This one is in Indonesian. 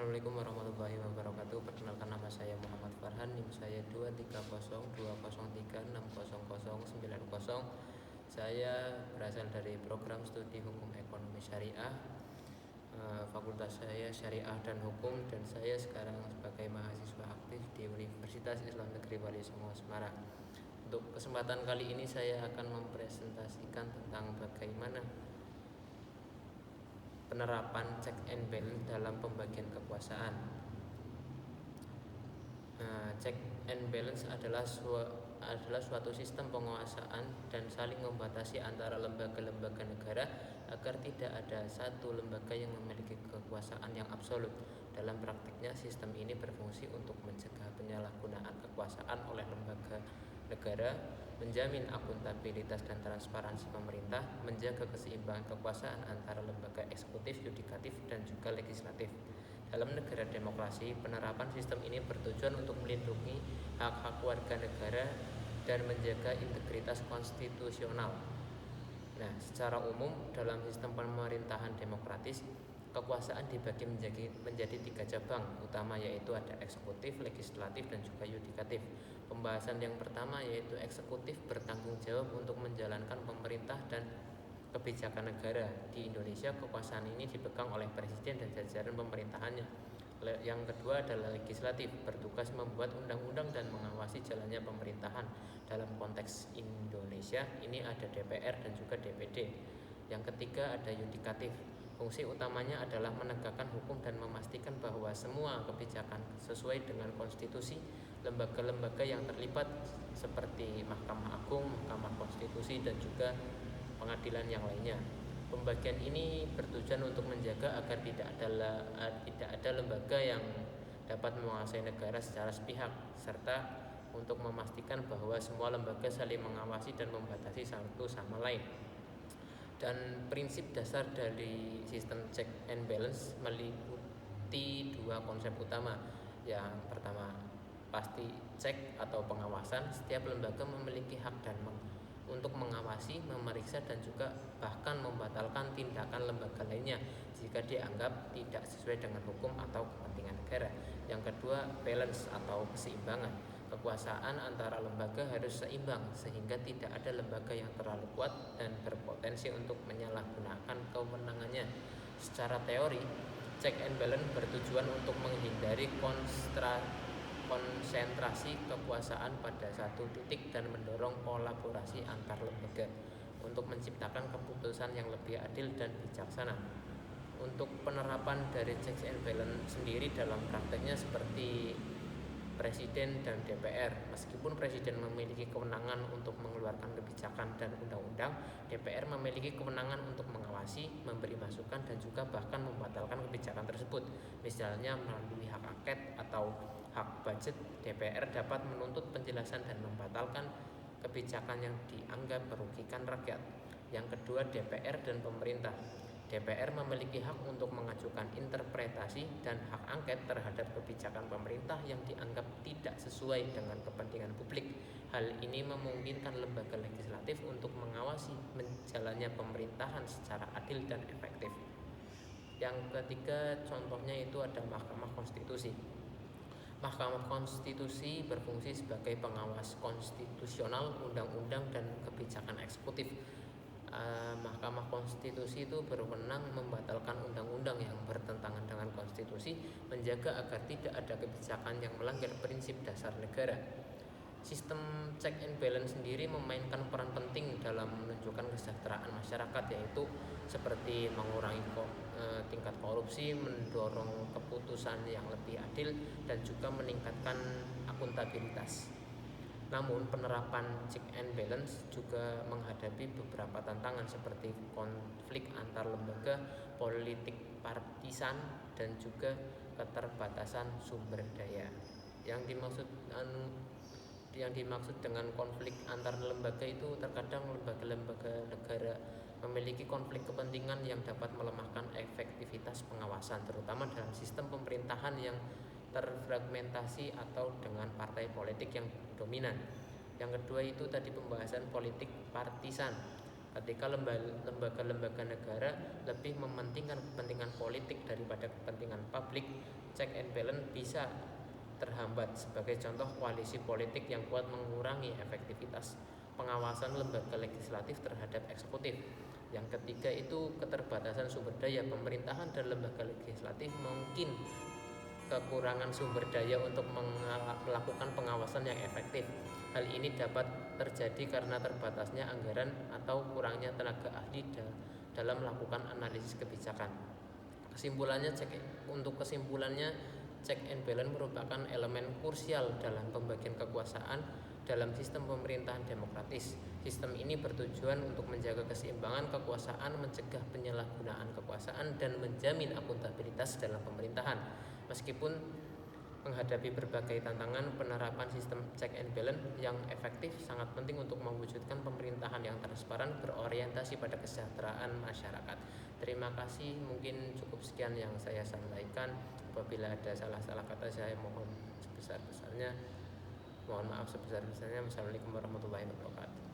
Assalamualaikum warahmatullahi wabarakatuh. Perkenalkan, nama saya Muhammad Farhan, NIM saya 2302003600090. Saya berasal dari program studi Hukum Ekonomi Syariah. Fakultas saya Syariah dan Hukum, dan saya sekarang sebagai mahasiswa aktif di Universitas Islam Negeri Wali Songo Semarang. Untuk kesempatan kali ini saya akan mempresentasikan tentang bagaimana penerapan check and balance dalam pembagian kekuasaan. Check and balance adalah suatu sistem penguasaan dan saling membatasi antara lembaga-lembaga negara agar tidak ada satu lembaga yang memiliki kekuasaan yang absolut. Dalam praktiknya, sistem ini berfungsi untuk mencegah penyalahgunaan kekuasaan oleh lembaga negara, menjamin akuntabilitas dan transparansi pemerintah, menjaga keseimbangan kekuasaan antara lembaga eksekutif, yudikatif, dan juga legislatif. Dalam negara demokrasi, penerapan sistem ini bertujuan untuk melindungi hak-hak warga negara dan menjaga integritas konstitusional. Nah, secara umum dalam sistem pemerintahan demokratis, kekuasaan dibagi menjadi 3 cabang utama, yaitu ada eksekutif, legislatif, dan juga yudikatif. Pembahasan yang pertama yaitu eksekutif bertanggung jawab untuk menjalankan pemerintah dan kebijakan negara. Di Indonesia, kekuasaan ini dipegang oleh presiden dan jajaran pemerintahannya. Yang kedua adalah legislatif, bertugas membuat undang-undang dan mengawasi jalannya pemerintahan. Dalam konteks Indonesia, ini ada DPR dan juga DPD. Yang ketiga ada yudikatif. Fungsi utamanya adalah menegakkan hukum dan memastikan bahwa semua kebijakan sesuai dengan konstitusi. Lembaga-lembaga yang terlibat seperti Mahkamah Agung, Mahkamah Konstitusi, dan juga pengadilan yang lainnya. Pembagian ini bertujuan untuk menjaga agar tidak ada lembaga yang dapat menguasai negara secara sepihak, serta untuk memastikan bahwa semua lembaga saling mengawasi dan membatasi satu sama lain. Dan prinsip dasar dari sistem check and balance meliputi 2 konsep utama. Yang pertama, pasti cek atau pengawasan. Setiap lembaga memiliki hak dan untuk mengawasi, memeriksa, dan juga bahkan membatalkan tindakan lembaga lainnya jika dianggap tidak sesuai dengan hukum atau kepentingan negara. Yang kedua, balance atau keseimbangan. Kekuasaan antara lembaga harus seimbang sehingga tidak ada lembaga yang terlalu kuat dan berpotensi untuk menyalahgunakan kewenangannya. Secara teori, check and balance bertujuan untuk menghindari konsentrasi kekuasaan pada satu titik dan mendorong kolaborasi antar lembaga untuk menciptakan keputusan yang lebih adil dan bijaksana. Untuk penerapan dari check and balance sendiri dalam prakteknya seperti Presiden dan DPR. Meskipun Presiden memiliki kewenangan untuk mengeluarkan kebijakan dan undang-undang, DPR memiliki kewenangan untuk mengawasi, memberi masukan, dan juga bahkan membatalkan kebijakan tersebut. Misalnya melalui hak angket atau hak budget, DPR dapat menuntut penjelasan dan membatalkan kebijakan yang dianggap merugikan rakyat. Yang kedua, DPR dan pemerintah. DPR memiliki hak untuk mengajukan interpretasi dan hak angket terhadap kebijakan pemerintah yang dianggap tidak sesuai dengan kepentingan publik. Hal ini memungkinkan lembaga legislatif untuk mengawasi jalannya pemerintahan secara adil dan efektif. Yang ketiga, contohnya itu ada Mahkamah Konstitusi. Mahkamah Konstitusi berfungsi sebagai pengawas konstitusional, undang-undang, dan kebijakan eksekutif. Mahkamah Konstitusi itu berwenang membatalkan undang-undang yang bertentangan dengan konstitusi, menjaga agar tidak ada kebijakan yang melanggar prinsip dasar negara. Sistem check and balance sendiri memainkan peran penting dalam menunjukkan kesejahteraan masyarakat, yaitu seperti mengurangi tingkat korupsi, mendorong keputusan yang lebih adil, dan juga meningkatkan akuntabilitas. Namun, penerapan check and balance juga menghadapi beberapa tantangan seperti konflik antar lembaga, politik partisan, dan juga keterbatasan sumber daya. Yang dimaksud dengan konflik antar lembaga itu terkadang lembaga-lembaga negara memiliki konflik kepentingan yang dapat melemahkan efektivitas pengawasan, terutama dalam sistem pemerintahan yang terfragmentasi atau dengan partai politik yang dominan. Yang kedua itu tadi pembahasan politik partisan. Ketika lembaga-lembaga negara lebih mementingkan kepentingan politik daripada kepentingan publik, check and balance bisa terhambat. Sebagai contoh, koalisi politik yang kuat mengurangi efektivitas pengawasan lembaga legislatif terhadap eksekutif. Yang ketiga itu keterbatasan sumber daya pemerintahan dan lembaga legislatif, mungkin kekurangan sumber daya untuk melakukan pengawasan yang efektif. Hal ini dapat terjadi karena terbatasnya anggaran atau kurangnya tenaga ahli dalam melakukan analisis kebijakan. Kesimpulannya, check and balance merupakan elemen krusial dalam pembagian kekuasaan dalam sistem pemerintahan demokratis. Sistem ini bertujuan untuk menjaga keseimbangan kekuasaan, mencegah penyalahgunaan kekuasaan, dan menjamin akuntabilitas dalam pemerintahan. Meskipun menghadapi berbagai tantangan, penerapan sistem check and balance yang efektif sangat penting untuk mewujudkan pemerintahan yang transparan, berorientasi pada kesejahteraan masyarakat. Terima kasih, mungkin cukup sekian yang saya sampaikan. Apabila ada salah-salah kata, saya mohon sebesar-besarnya. Mohon maaf sebesar-besarnya. Wassalamualaikum warahmatullahi wabarakatuh.